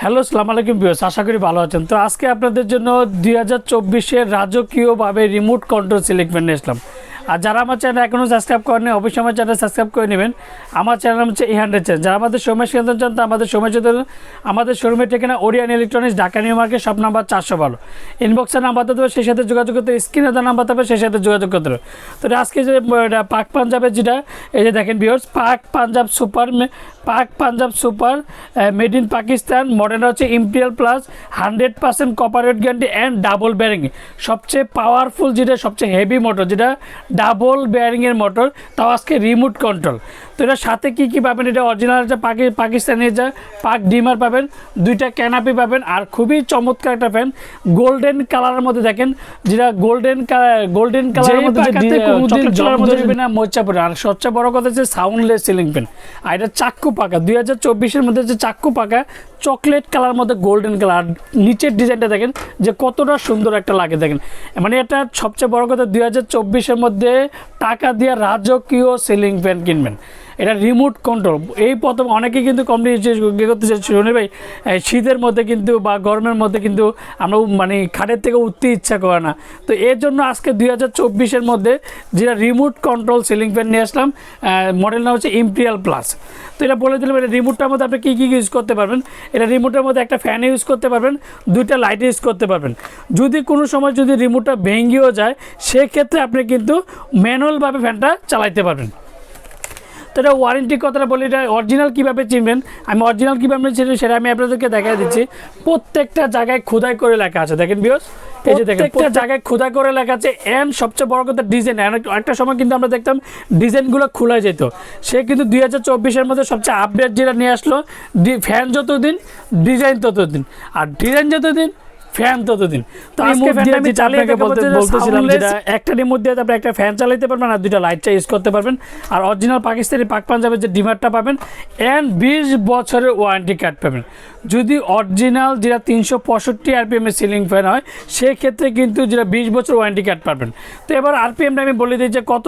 Hello, আসসালামু আলাইকুম viewers, আশা করি ভালো আছেন। তো আজকে আপনাদের জন্য 2024-এর রাজকীয়ভাবে রিমোট কন্ট্রোল সিলিং ফ্যান নিয়ে আসলাম। আর যারা আমার চ্যানেল এখনও সাবস্ক্রাইব করেনি অবশ্যই আমার চ্যানেল সাবস্ক্রাইব করে নেবেন। আমার চ্যানেল হচ্ছে E100 চ্যানেল। যারা আমাদের শোরুমের সিদ্ধান্ত চান তা আমাদের শোরুমের সিদ্ধান্ত, আমাদের শোরুমের ঠিকানা Orient Electronics, Dhaka New Market, shop number 412। ইনবক্সের নাম্বার দেবো, সেই সাথে যোগাযোগ করতে, স্ক্রিনে দেওয়া নাম্বার দেবে, সেই সাথে যোগাযোগ করতে হবে। তো আজকে যে পাক পাঞ্জাবের যেটা, এই যে দেখেন ভিউয়ার্স, পাক Punjab super made in Pakistan, মডেলটা হচ্ছে imperial plus, 100% cooperate guarantee and double bearing. সবচেয়ে পাওয়ারফুল যেটা, সবচেয়ে হেভি মোটর যেটা ডাবল বেয়ারিংয়ের মোটর, তাও আজকে রিমোট কন্ট্রোল। তো এটার সাথে কী কী পাবেন, এটা অরিজিনাল যে পাকিস্তানের যা পাক ডিমার পাবেন, দুইটা ক্যানাপি পাবেন, আর খুবই চমৎকার একটা ফ্যান গোল্ডেন কালারের মধ্যে। দেখেন যেটা গোল্ডেন কালারের মধ্যে না মোচা পড়ে। আর সবচেয়ে বড় কথা হচ্ছে সাউন্ডলেস সিলিং ফ্যান। আর এটা চাক্কু পাকা 2024-এর মধ্যে যে চাক্কু পাকা চকলেট কালার মধ্যে গোল্ডেন কালার, নিচের ডিজাইনটা দেখেন যে কতটা সুন্দর একটা লাগে। দেখেন মানে এটা সবচেয়ে বড় কথা, 2024-এর মধ্যে টাকা দিয়ে রাজকীয় সিলিং ফ্যান কিনবেন, এটা রিমোট কন্ট্রোল। এই প্রথম অনেকেই কিন্তু করতে চাইছে শুনে ভাই, শীতের মধ্যে কিন্তু বা গরমের মধ্যে কিন্তু আমরা মানে খাটের থেকে উঠতে ইচ্ছা করে না। তো এর জন্য আজকে 2024-এর মধ্যে যেটা রিমোট কন্ট্রোল সিলিং ফ্যান নিয়ে আসলাম, মডেল নাম হচ্ছে ইম্পিরিয়াল প্লাস। তো এটা বলে দিলাম, এটা রিমোটটার মধ্যে আপনি কী কী ইউজ করতে পারবেন। এটা রিমোটের মধ্যে একটা ফ্যান ইউজ করতে পারবেন, দুইটা লাইট ইউজ করতে পারবেন। যদি কোনো সময় যদি রিমোটটা ভেঙেও যায় সেক্ষেত্রে আপনি কিন্তু ম্যানুয়ালভাবে ফ্যানটা চালাইতে পারবেন। তো এটা ওয়ারেন্টির কথাটা বলি, এটা অরিজিনাল কীভাবে চিনবেন, আমি অরিজিনাল কীভাবে চিনবেন সেটা আমি আপনাদেরকে দেখাই দিচ্ছি। প্রত্যেকটা জায়গায় খোদাই করে লেখা আছে, দেখেন ভিউয়ার্স, এই যে দেখেন প্রত্যেকটা জায়গায় খোদাই করে লেখা আছে। অ্যান্ড সবচেয়ে বড় কথা ডিজাইন, একটা সময় কিন্তু আমরা দেখতাম ডিজাইনগুলো খোলা যেত। সে কিন্তু 2024-এর মধ্যে সবচেয়ে আপডেট যেটা নিয়ে আসলো, ফ্যান যতদিন ডিজাইন ততদিন, আর ডিজাইন যতদিন ফ্যান ততদিন। তো আজকে ফ্যানটা আমি চালিয়ে বলতেছিলাম যেটা একটা রিমোট দিয়ে আপনি একটা ফ্যান চালাতে পারবেন আর দুইটা লাইটটা ইউজ করতে পারবেন। আর অরিজিনাল পাকিস্তানি পাক পাঞ্জাবের যে ডিমারটা পাবেন অ্যান্ড 20 বছরের ওয়ারেন্টি কার্ড পাবেন। যদি অরিজিনাল যেটা 365 RPM-এর সিলিং ফ্যান হয় সেক্ষেত্রে কিন্তু যেটা 20 বছর ওয়ারেন্টি কার্ড পাবেন। তো এবার RPM-টা আমি বলে দিই যে কত,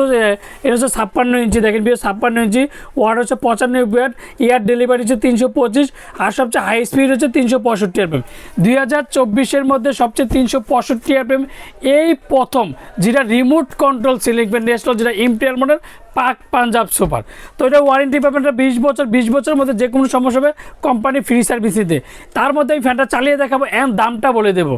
এটা হচ্ছে 56 ইঞ্চি। দেখেন 56 ইঞ্চি, ওয়াট হচ্ছে 95 ওয়াট, এয়ার ডেলিভারি হচ্ছে 325, আর সবচেয়ে হাই স্পিড হচ্ছে 365 RPM। 2024-এর মধ্যে সবচেয়ে 365 RPM এই প্রথম যেটা রিমোট কন্ট্রোল সিলিং ফ্যান নিয়ে আসলো, যেটা ইম্পিরিয়াল মডেল পাক পাঞ্জাব সুপার। তো এটা ওয়ারেন্টি পাবেন 20 বছর। 20 বছরের মধ্যে যে কোনো সমস্যা হবে কোম্পানি ফ্রি সার্ভিস দিতে। তার মধ্যে এই ফ্যানটা চালিয়ে দেখাবো অ্যান্ড দামটা বলে দেবো।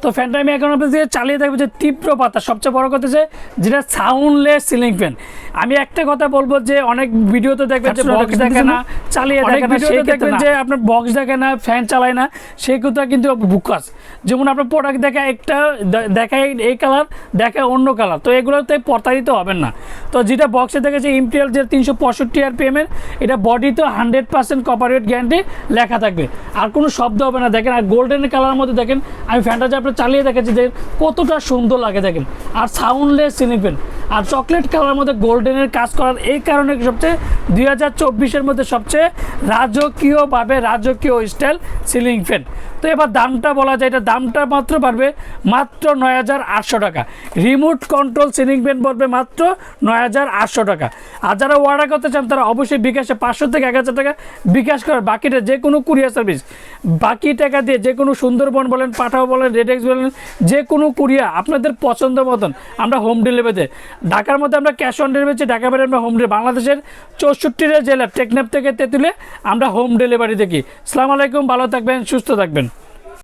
তো ফ্যানটা আমি এখন আপনাদের চালিয়ে দেখবো যে তীব্র বাতাস, সবচেয়ে বড় কথা যে যেটা সাউন্ডলেস সিলিং ফ্যান। আমি একটা কথা বলবো যে অনেক ভিডিওতে দেখবেন যে বক্স দেখে না, চালিয়ে দেখে না, সেই দেখবেন যে আপনার বক্স দেখে না, ফ্যান চালায় না, সেই কথা কিন্তু বুকাস। যেমন আপনার প্রোডাক্ট দেখায় একটা, দেখায় এই কালার, দেখায় অন্য কালার, তো এগুলোতে প্রতারিত হবেন না। তো যেটা বক্সে দেখেছে ইম্পিরিয়াল যে 365 RPM-এর, এটা বডি তো 100% কপারেট গ্যারান্টি লেখা থাকবে, আর কোনো শব্দ হবে না। দেখেন আর গোল্ডেন কালারের মধ্যে দেখেন, আমি ফ্যানটা যে চালিয়ে দেখেছি যে কতটা সুন্দর লাগে দেখেন। আর সাউন্ডলেস সিলিং ফ্যান, আর চকলেট কালারের মধ্যে গোল্ডেনের কাজ করার, এই কারণে সবচেয়ে 2024-এর মধ্যে সবচেয়ে রাজকীয়ভাবে রাজকীয় স্টাইল সিলিং ফ্যান। তো এবার দামটা বলা যায়, এটা দামটা মাত্র পারবে মাত্র 9800 টাকা। রিমোট কন্ট্রোল সিলিং ফ্যান পড়বে মাত্র 9800 টাকা। আর যারা অর্ডার করতে চান তারা অবশ্যই বিকাশে 500 থেকে 1000 টাকা বিকাশ করার, বাকিটা যে কোনো কুরিয়ার সার্ভিস, বাকি টাকা দিয়ে যে কোনো সুন্দরবন বলেন, পাঠাও বলেন, রেডেক্স বলেন, যে কোনো কুরিয়ার আপনাদের পছন্দ মতন আমরা হোম ডেলিভারিতে। ঢাকার মধ্যে আমরা ক্যাশ অন ডেলিভারি, ঢাকা বাইরে আমরা হোম ডেলিভারি, বাংলাদেশের 64টা জেলা টেকনাফ থেকে তেঁতুলে আমরা হোম ডেলিভারি দেখি। আসসালামু আলাইকুম, ভালো থাকবেন, সুস্থ থাকবেন।